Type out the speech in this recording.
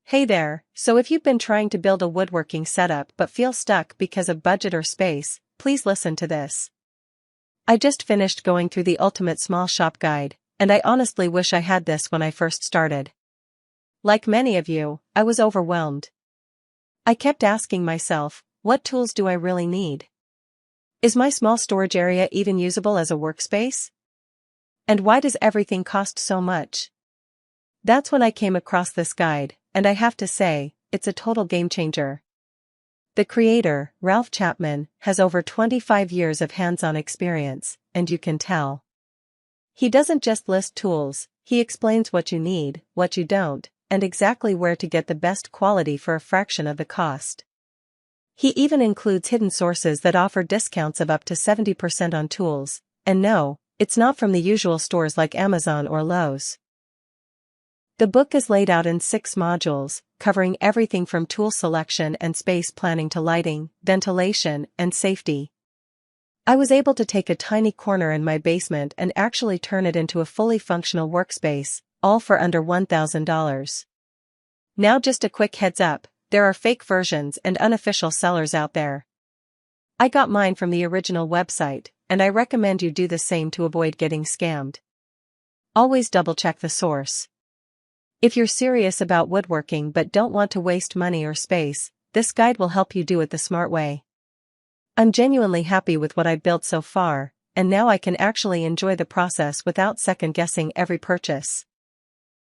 Hey there, so if you've been trying to build a woodworking setup but feel stuck because of budget or space, please listen to this. I just finished going through the ultimate small shop guide, and I honestly wish I had this when I first started. Like many of you, I was overwhelmed. I kept asking myself, what tools do I really need? Is my small storage area even usable as a workspace? And why does everything cost so much? That's when I came across this guide, and I have to say, it's a total game changer. The creator, Ralph Chapman, has over 25 years of hands-on experience, and you can tell. He doesn't just list tools, he explains what you need, what you don't, and exactly where to get the best quality for a fraction of the cost. He even includes hidden sources that offer discounts of up to 70% on tools, and no, it's not from the usual stores like Amazon or Lowe's. The book is laid out in 6 modules, covering everything from tool selection and space planning to lighting, ventilation, and safety. I was able to take a tiny corner in my basement and actually turn it into a fully functional workspace, all for under $1,000. Now just a quick heads up, there are fake versions and unofficial sellers out there. I got mine from the original website, and I recommend you do the same to avoid getting scammed. Always double-check the source. If you're serious about woodworking but don't want to waste money or space, this guide will help you do it the smart way. I'm genuinely happy with what I've built so far, and now I can actually enjoy the process without second-guessing every purchase.